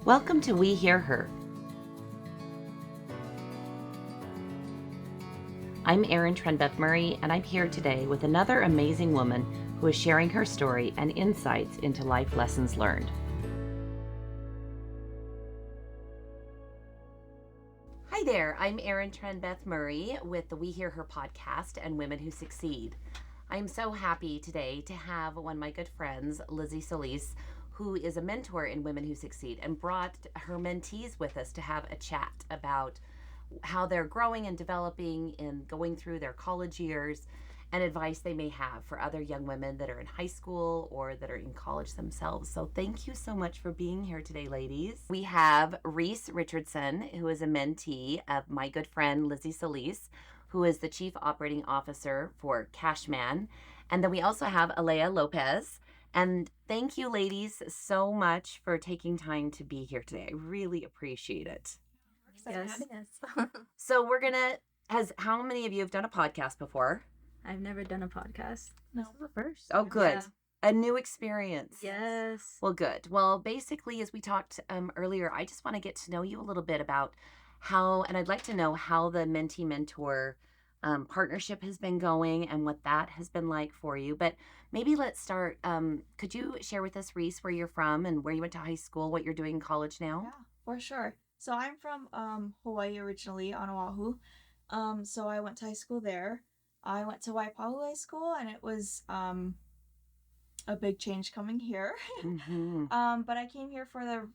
Welcome to We Hear Her. I'm Erin Trenbeth Murray, and I'm here today with another amazing woman who is sharing her story and insights into life lessons learned. Hi there, I'm Erin Trenbeth Murray with the We Hear Her podcast and Women Who Succeed. I'm so happy today to have one of my good friends, Lizzy Solies, who is a mentor in Women Who Succeed, and brought her mentees with us to have a chat about how they're growing and developing and going through their college years, and advice they may have for other young women that are in high school or that are in college themselves. So thank you so much for being here today, ladies. We have Reece Richardson, who is a mentee of my good friend Lizzy Solies, who is the Chief Operating Officer for CashMan. And then we also have Alaya Lopez. And thank you, ladies, so much for taking time to be here today. I really appreciate it. Yes. So how many of you have done a podcast before? I've never done a podcast. No. This is the first. Oh, good. Yeah. A new experience. Yes. Well, good. Well, basically, as we talked earlier, I just want to get to know you a little bit about and I'd like to know how the mentee-mentor partnership has been going and what that has been like for you. But maybe let's start. Could you share with us, Reece, where you're from and where you went to high school, what you're doing in college now? Yeah, for sure. So I'm from Hawaii originally, on Oahu. So I went to high school there. I went to Waipahu High School, and it was a big change coming here. Mm-hmm. But I came here for the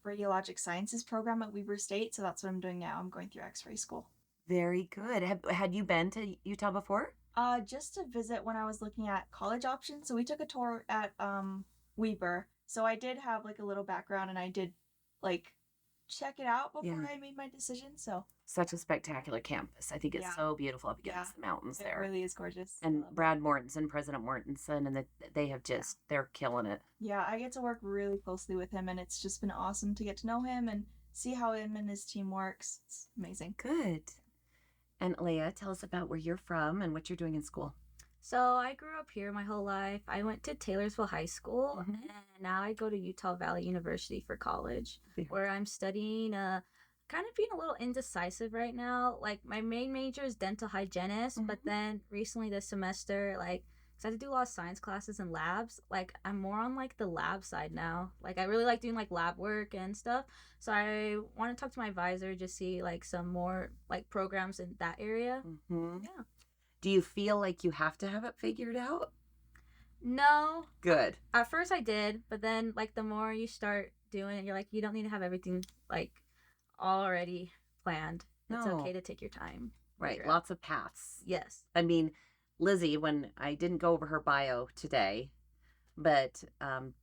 radiologic sciences program at Weber State, so that's what I'm doing now. I'm going through X-ray school. Very good. Had you been to Utah before? Just to visit when I was looking at college options. So we took a tour at Weber. So I did have like a little background, and I did like check it out before I made my decision. So Such a spectacular campus. I think it's so beautiful up against the mountains there. It really is gorgeous. And Brad Mortensen, President Mortensen, and they have they're killing it. Yeah, I get to work really closely with him, and it's just been awesome to get to know him and see how him and his team works. It's amazing. Good. And Leah, tell us about where you're from and what you're doing in school. So I grew up here my whole life. I went to Taylorsville High School, and now I go to Utah Valley University for college, where I'm studying kind of being a little indecisive right now. Like, my main major is dental hygienist, but then recently this semester, like, because I had to do a lot of science classes and labs, like, I'm more on, like, the lab side now. Like, I really like doing, like, lab work and stuff. So I want to talk to my advisor, just see, like, some more, like, programs in that area. Yeah. Do you feel like you have to have it figured out? No. Good. At first I did, but then, like, the more you start doing it, you're like, you don't need to have everything, like, already planned. It's okay to take your time. Right. Lots of paths. Yes. I mean, Lizzy, when I didn't go over her bio today, but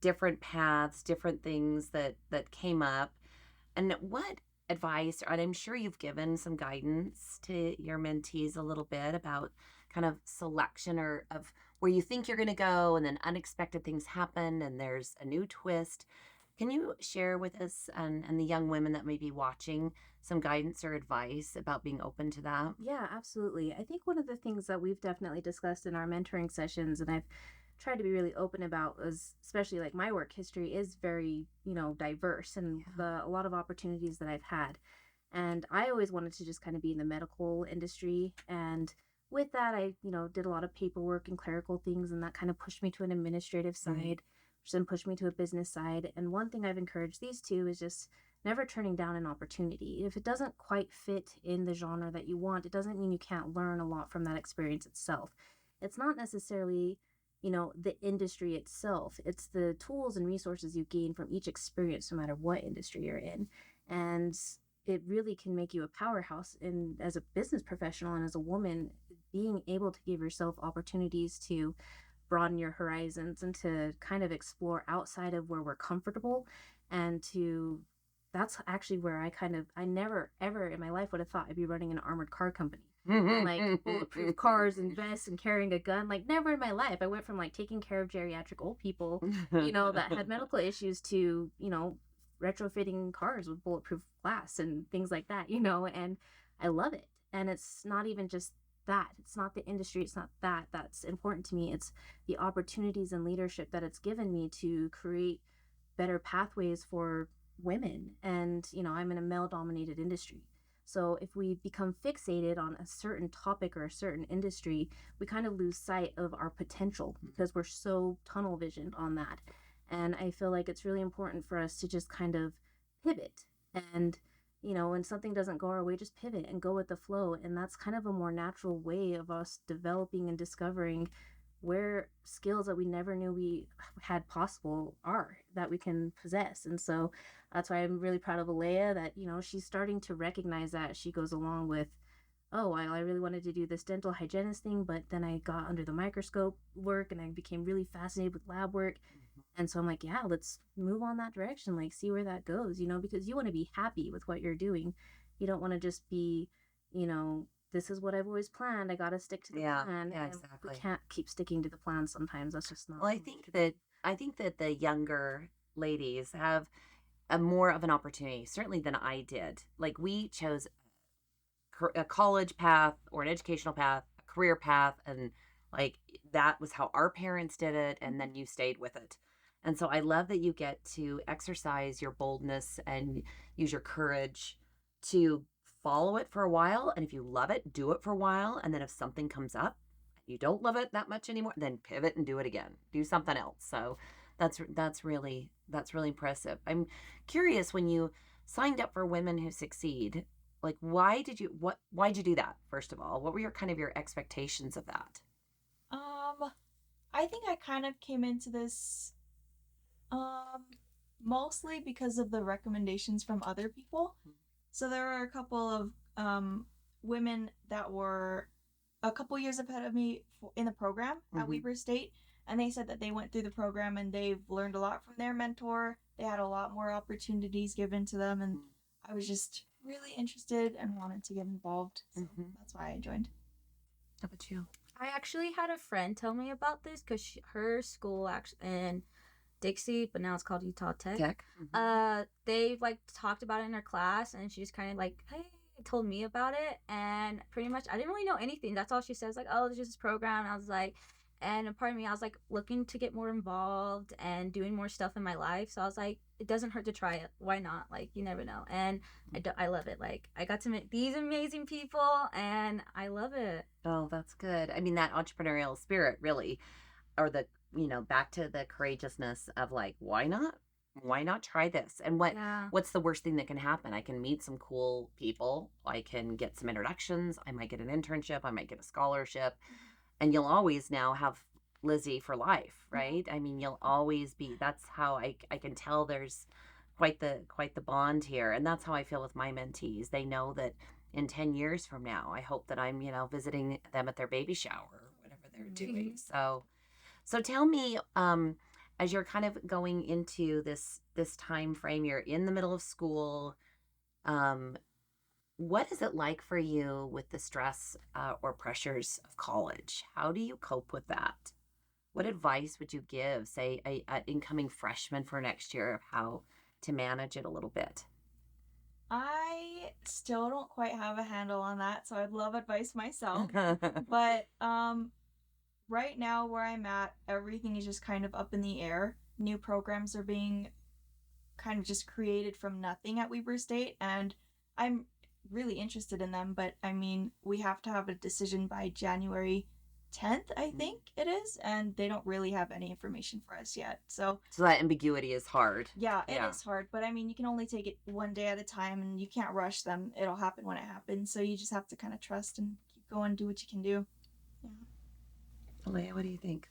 different paths, different things that came up. And what advice, and I'm sure you've given some guidance to your mentees a little bit about kind of selection or of where you think you're going to go, and then unexpected things happen and there's a new twist. Can you share with us and the young women that may be watching some guidance or advice about being open to that? Yeah, absolutely. I think one of the things that we've definitely discussed in our mentoring sessions, and I've tried to be really open about, is especially like my work history is very, diverse, and a lot of opportunities that I've had. And I always wanted to just kind of be in the medical industry. And with that, I, did a lot of paperwork and clerical things, and that kind of pushed me to an administrative side, which then pushed me to a business side. And one thing I've encouraged these two is just never turning down an opportunity. If it doesn't quite fit in the genre that you want, it doesn't mean you can't learn a lot from that experience itself. It's not necessarily, the industry itself. It's the tools and resources you gain from each experience, no matter what industry you're in. And it really can make you a powerhouse. And as a business professional and as a woman, being able to give yourself opportunities to broaden your horizons and to kind of explore outside of where we're comfortable, and that's actually where I never ever in my life would have thought I'd be running an armored car company. Like bulletproof cars and vests and carrying a gun. Like, never in my life. I went from like taking care of geriatric old people, that had medical issues, to, retrofitting cars with bulletproof glass and things like that, and I love it. And it's not even just that. It's not the industry. It's not that's important to me. It's the opportunities and leadership that it's given me to create better pathways for women, and I'm in a male dominated industry. So if we become fixated on a certain topic or a certain industry, we kind of lose sight of our potential because we're so tunnel visioned on that. And I feel like it's really important for us to just kind of pivot. And when something doesn't go our way, just pivot and go with the flow. And that's kind of a more natural way of us developing and discovering where skills that we never knew we had possible are that we can possess. And so that's why I'm really proud of Alaya that, she's starting to recognize that. She goes along with, oh, I really wanted to do this dental hygienist thing, but then I got under the microscope work and I became really fascinated with lab work. And so I'm like, yeah, let's move on that direction, like see where that goes, because you want to be happy with what you're doing. You don't want to just be, this is what I've always planned. I got to stick to the plan. Yeah, and exactly. we can't keep sticking to the plan sometimes. That's just not. Well, I think that the younger ladies have a more of an opportunity, certainly than I did. Like we chose a college path or an educational path, a career path, and like that was how our parents did it, and then you stayed with it. And so I love that you get to exercise your boldness and use your courage to follow it for a while. And if you love it, do it for a while. And then if something comes up, you don't love it that much anymore, then pivot and do it again. Do something else. So that's really impressive. I'm curious, when you signed up for Women Who Succeed, like why'd you do that, first of all? What were your expectations of that? I think I kind of came into this mostly because of the recommendations from other people. So there were a couple of women that were a couple years ahead of me in the program at Weber State, and they said that they went through the program and they've learned a lot from their mentor. They had a lot more opportunities given to them, and I was just really interested and wanted to get involved. So that's why I joined. How about you? I actually had a friend tell me about this because her school actually in Dixie, but now it's called Utah Tech. They like talked about it in her class, and she just kind of like, hey, told me about it, and pretty much I didn't really know anything. That's all she says, like, oh, there's just this program. And I was like, and a part of me, I was like looking to get more involved and doing more stuff in my life. So I was like, it doesn't hurt to try it. Why not? Like, you never know. And I love it. Like, I got to meet these amazing people, and I love it. Oh, that's good. I mean, that entrepreneurial spirit really, or the, back to the courageousness of like, why not try this? And what's the worst thing that can happen? I can meet some cool people. I can get some introductions. I might get an internship. I might get a scholarship. And you'll always now have Lizzy for life, right? I mean, you'll always be, that's how I can tell there's quite the bond here. And that's how I feel with my mentees. They know that in 10 years from now, I hope that I'm, visiting them at their baby shower or whatever they're doing. So tell me, as you're kind of going into this time frame, you're in the middle of school, what is it like for you with the stress or pressures of college? How do you cope with that? What advice would you give, say, an incoming freshman for next year, of how to manage it a little bit? I still don't quite have a handle on that, so I'd love advice myself. But right now where I'm at, everything is just kind of up in the air. New programs are being kind of just created from nothing at Weber State, and I'm really interested in them, but I mean, we have to have a decision by January 10th, I think it is, and they don't really have any information for us yet. So that ambiguity is hard. Yeah, it is hard, but I mean, you can only take it one day at a time, and you can't rush them. It'll happen when it happens, so you just have to kind of trust and keep going, do what you can do. Yeah. Alaya, what do you think?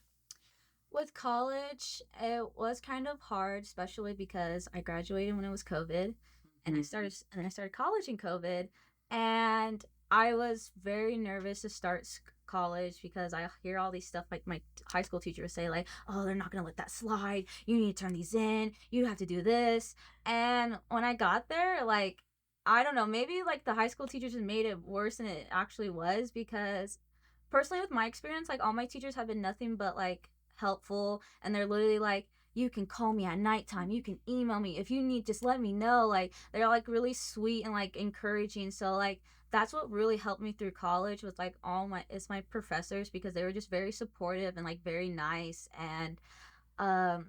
With college, it was kind of hard, especially because I graduated when it was COVID, and I started college in COVID, and I was very nervous to start college because I hear all these stuff like my high school teacher would say, like, oh, they're not gonna let that slide, you need to turn these in, you have to do this. And when I got there, like, I don't know, maybe like the high school teachers just made it worse than it actually was, because personally with my experience, like, all my teachers have been nothing but like helpful, and they're literally like, you can call me at nighttime, you can email me if you need, just let me know. Like, they're like really sweet and like encouraging. So like that's what really helped me through college, was like my professors, because they were just very supportive and like very nice. And also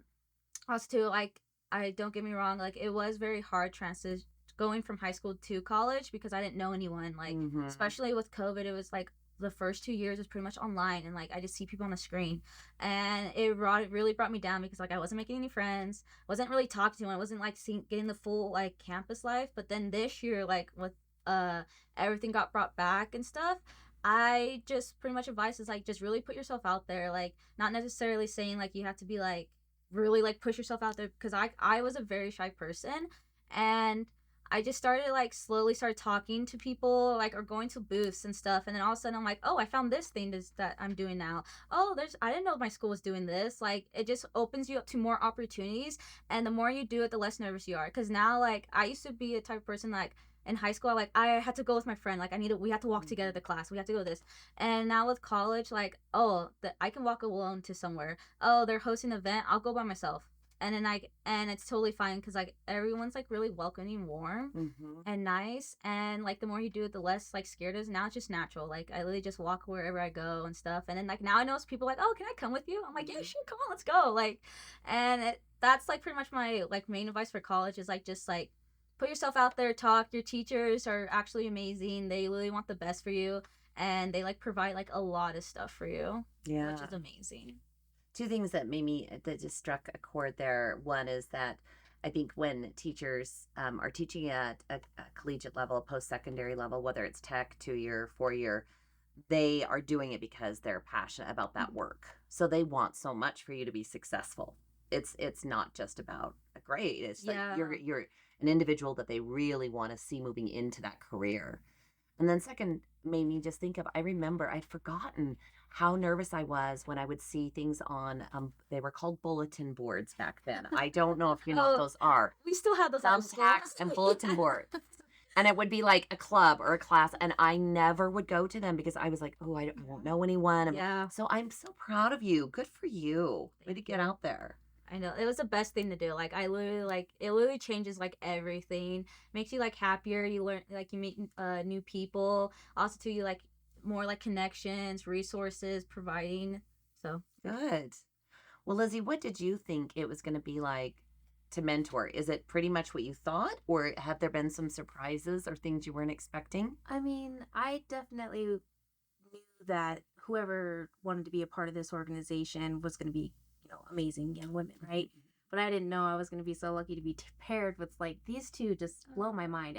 too, like, I don't get me wrong, like it was very hard transition going from high school to college because I didn't know anyone. Like especially with COVID, it was like the first 2 years was pretty much online, and like I just see people on the screen, and it really brought me down because like I wasn't making any friends, wasn't really talking to anyone, I wasn't like getting the full like campus life. But then this year, like with everything got brought back and stuff, I just pretty much advice is like just really put yourself out there, like not necessarily saying like you have to be like really like push yourself out there, because I was a very shy person, and I just started like slowly started talking to people, like, or going to booths and stuff, and then all of a sudden I'm like, oh, I found this thing that I'm doing now. Oh, I didn't know my school was doing this. Like it just opens you up to more opportunities, and the more you do it, the less nervous you are. Because now, like, I used to be a type of person like in high school, like I had to go with my friend, like we had to walk together to class, we had to go this. And now with college, like, oh, I can walk alone to somewhere. Oh, they're hosting an event, I'll go by myself. And then and it's totally fine because like everyone's like really welcoming, warm, and nice. And like the more you do it, the less like scared it is. Now it's just natural. Like I literally just walk wherever I go and stuff. And then like now I know people like, oh, can I come with you? I'm like, yeah, sure, come on, let's go. Like, and that's like pretty much my like main advice for college is like just like put yourself out there, talk. Your teachers are actually amazing. They really want the best for you, and they like provide like a lot of stuff for you, which is amazing. Two things that that just struck a chord there. One is that I think when teachers are teaching at a collegiate level, a post-secondary level, whether it's tech, 2-year, 4-year, they are doing it because they're passionate about that work. So they want so much for you to be successful. It's not just about a grade. It's like you're an individual that they really want to see moving into that career. And then second, made me just think of, I remember I'd forgotten how nervous I was when I would see things on, they were called bulletin boards back then. I don't know if you know what those are. We still have those thumbtacks and bulletin boards. And it would be like a club or a class, and I never would go to them because I was like, oh, I won't know anyone. Yeah. So I'm so proud of you. Good for you. Way to get out there. I know, it was the best thing to do. Like I literally like it literally changes like everything. Makes you like happier. You learn like you meet new people. Also too, you like more like connections, resources, providing. So good. Well, Lizzy, what did you think it was going to be like to mentor? Is it pretty much what you thought, or have there been some surprises or things you weren't expecting? I mean, I definitely knew that whoever wanted to be a part of this organization was going to be, amazing young women, right? But I didn't know I was going to be so lucky to be paired with like these two. Just blow my mind.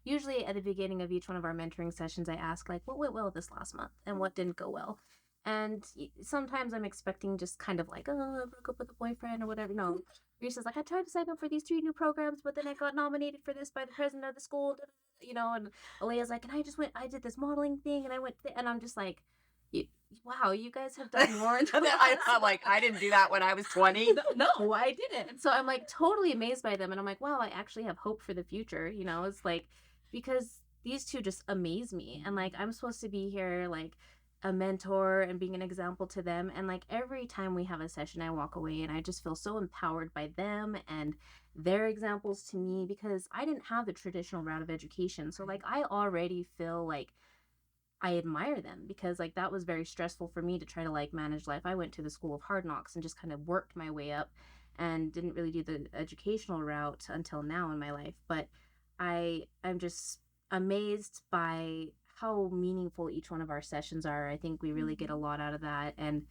Usually at the beginning of each one of our mentoring sessions, I ask like, what went well this last month and what didn't go well. And sometimes I'm expecting just kind of like, oh, I broke up with a boyfriend or whatever. No, Reece is like, I tried to sign up for these 3 new programs, but then I got nominated for this by the president of the school, and Alaya's like, and I did this modeling thing, and and I'm just like, wow, you guys have done more than I'm like, I didn't do that when I was 20. No, I didn't. And so I'm like totally amazed by them, and I'm like, wow, I actually have hope for the future. It's like, because these two just amaze me, and like I'm supposed to be here like a mentor and being an example to them, and like every time we have a session I walk away and I just feel so empowered by them and their examples to me, because I didn't have the traditional route of education. So like I already feel like I admire them, because like that was very stressful for me to try to like manage life. I went to the school of hard knocks and just kind of worked my way up and didn't really do the educational route until now in my life. But I'm just amazed by how meaningful each one of our sessions are. I think we really get a lot out of that, and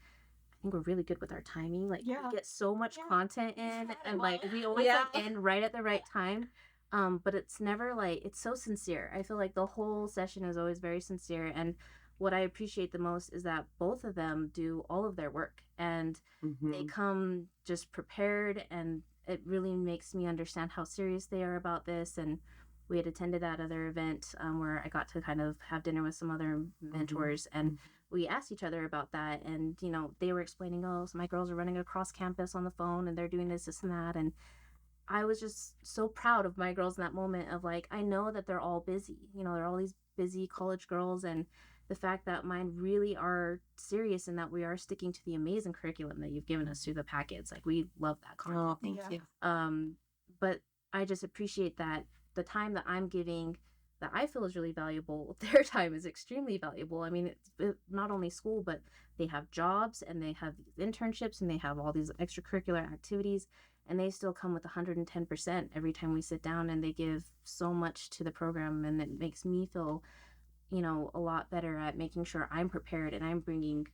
I think we're really good with our timing. Like we get so much content in, and like we always like end right at the right time. But it's never like, it's so sincere. I feel like the whole session is always very sincere, and what I appreciate the most is that both of them do all of their work, and they come just prepared, and it really makes me understand how serious they are about this. And we had attended that other event where I got to kind of have dinner with some other mentors, and we asked each other about that, and they were explaining, oh, so my girls are running across campus on the phone and they're doing this and that, and I was just so proud of my girls in that moment of like, I know that they're all busy, they're all these busy college girls, and the fact that mine really are serious and that we are sticking to the amazing curriculum that you've given us through the packets. Like we love that content. Oh, thank you. But I just appreciate that the time that I'm giving that I feel is really valuable, their time is extremely valuable. I mean, it's not only school, but they have jobs and they have these internships and they have all these extracurricular activities. and they still come with 110% every time we sit down, and they give so much to the program, and it makes me feel, a lot better at making sure I'm prepared and I'm bringing,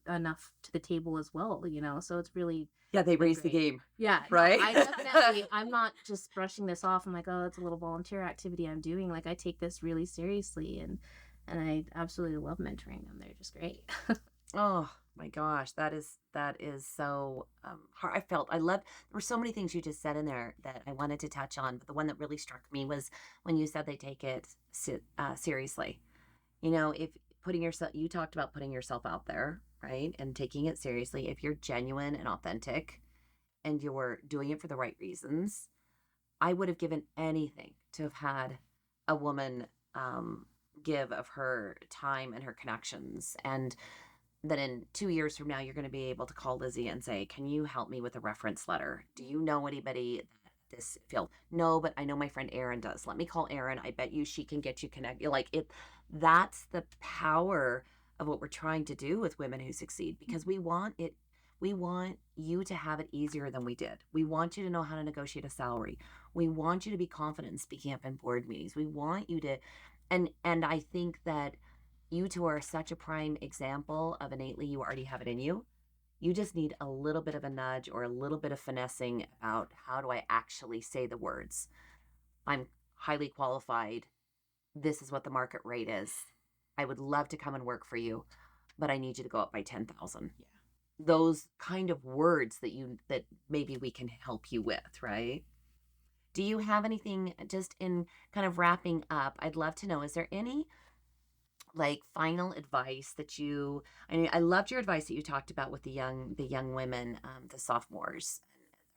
enough to the table as well, so it's really Yeah, they raise the great. game. Yeah, no, Right? I definitely, I'm not just brushing this off. I'm like, oh, it's a little volunteer activity I'm doing. Like, I take this really seriously, and I absolutely love mentoring them. They're just great. Oh my gosh, that is so hard. I love. There were so many things you just said in there that I wanted to touch on, but the one that really struck me was when you said they take it seriously. If you talked about putting yourself out there, right, and taking it seriously. If you're genuine and authentic, and you're doing it for the right reasons, I would have given anything to have had a woman give of her time and her connections, and then in 2 years from now, you're going to be able to call Lizzy and say, can you help me with a reference letter? Do you know anybody that this field? No, but I know my friend Erin does. Let me call Erin. I bet you she can get you connected. Like it, that's the power of what we're trying to do with Women Who Succeed, because we want it. We want you to have it easier than we did. We want you to know how to negotiate a salary. We want you to be confident in speaking up in board meetings. We want you to, and I think that you two are such a prime example of innately you already have it in you. You just need a little bit of a nudge or a little bit of finessing about how do I actually say the words. I'm highly qualified. This is what the market rate is. I would love to come and work for you, but I need you to go up by 10,000. Yeah. Those kind of words that maybe we can help you with, right? Do you have anything just in kind of wrapping up? I'd love to know, is there any like final advice that I loved your advice that you talked about with the young women, the sophomores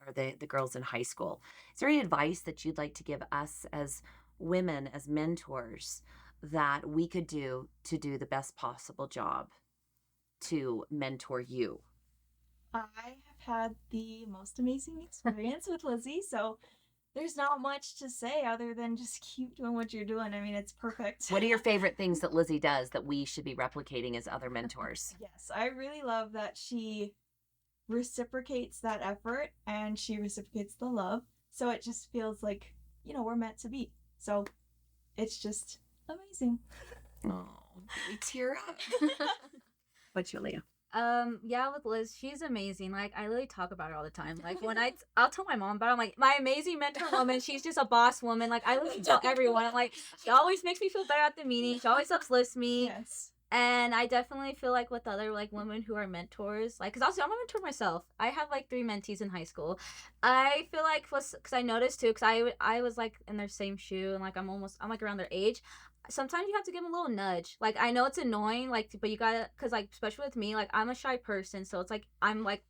or the girls in high school. Is there any advice that you'd like to give us as women, as mentors, that we could do to do the best possible job to mentor you? I have had the most amazing experience with Lizzy, so there's not much to say other than just keep doing what you're doing. I mean, it's perfect. What are your favorite things that Lizzy does that we should be replicating as other mentors? Yes, I really love that she reciprocates that effort and she reciprocates the love. So it just feels like, we're meant to be. So it's just amazing. Oh, we tear up. But Julia. Yeah, with Liz, she's amazing. Like, I literally talk about her all the time. Like, when I'll tell my mom, but I'm like, my amazing mentor woman, she's just a boss woman. Like, I literally tell everyone. I'm like, she always makes me feel better at the meeting. She always uplifts me. Yes. And I definitely feel like with other, like, women who are mentors, like, because also I'm a mentor myself. I have, like, 3 mentees in high school. I feel like, because I noticed, too, because I was, like, in their same shoe, and, like, I'm like, around their age. Sometimes you have to give them a little nudge. Like, I know it's annoying, like, but you gotta, because, like, especially with me, like, I'm a shy person, so it's like I'm like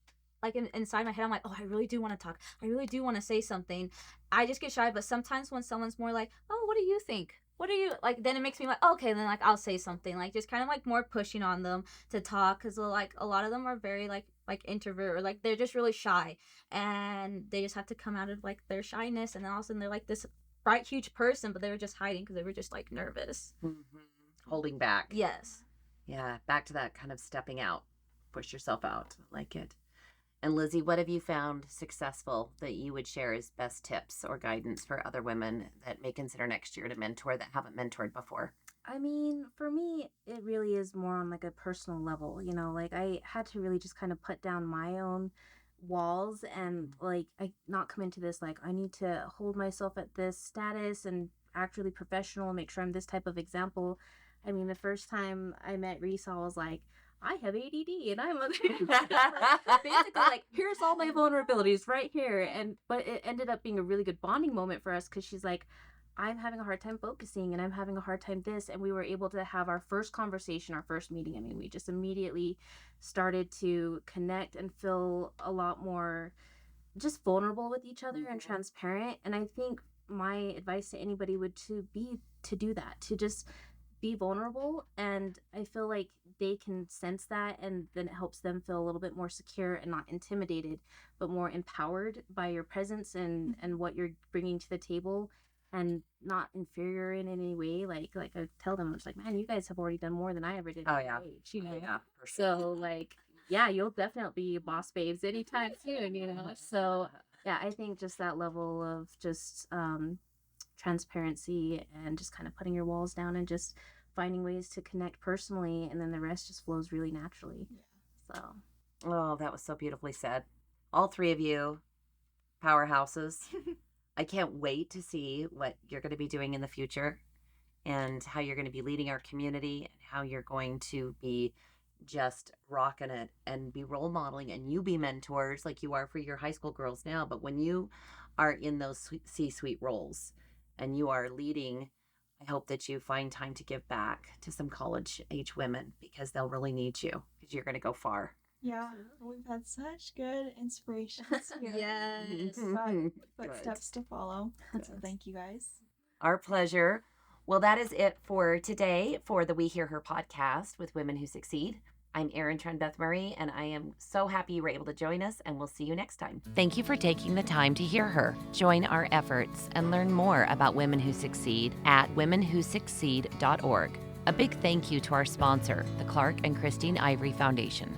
inside my head, I'm like, oh, I really do want to talk, I really do want to say something. I just get shy. But sometimes when someone's more like, oh, what do you think, what are you like, then it makes me like, okay, then, like, I'll say something, like, just kind of like more pushing on them to talk, because like a lot of them are very like introvert, or like they're just really shy, and they just have to come out of like their shyness, and then all of a sudden they're like this bright huge person, but they were just hiding because they were just like nervous. Mm-hmm. Holding back. Yes. Yeah, back to that kind of stepping out. Push yourself out. I like it. And Lizzy, what have you found successful that you would share as best tips or guidance for other women that may consider next year to mentor that haven't mentored before? I mean, for me, it really is more on like a personal level, like I had to really just kind of put down my own walls, and like I not come into this like I need to hold myself at this status and act really professional, make sure I'm this type of example. I mean, the first time I met Reece, I was like, I have ADD and I'm basically like, here's all my vulnerabilities right here. But it ended up being a really good bonding moment for us, because she's like, I'm having a hard time focusing and I'm having a hard time this. And we were able to have our first conversation, our first meeting. I mean, we just immediately started to connect and feel a lot more just vulnerable with each other and transparent. And I think my advice to anybody would to do that, to just be vulnerable. And I feel like they can sense that, and then it helps them feel a little bit more secure and not intimidated, but more empowered by your presence and what you're bringing to the table, and not inferior in any way. Like I tell them, I'm just like, man, you guys have already done more than I ever did. Oh yeah. Age, Yeah. For sure. So like, yeah, you'll definitely be boss babes anytime soon, So Yeah, I think just that level of just transparency and just kind of putting your walls down and just finding ways to connect personally, and then the rest just flows really naturally. So Oh, that was so beautifully said. All three of you, powerhouses. I can't wait to see what you're going to be doing in the future and how you're going to be leading our community and how you're going to be just rocking it and be role modeling, and you be mentors like you are for your high school girls now. But when you are in those C-suite roles and you are leading, I hope that you find time to give back to some college age women, because they'll really need you, because you're going to go far. Yeah, we've had such good inspirations here. Yes. Footsteps to follow. So thank you guys. Our pleasure. Well, that is it for today for the We Hear Her podcast with Women Who Succeed. I'm Erin Trenbeth Murray, and I am so happy you were able to join us, and we'll see you next time. Thank you for taking the time to hear her. Join our efforts and learn more about Women Who Succeed at womenwhosucceed.org. A big thank you to our sponsor, the Clark and Christine Ivory Foundation.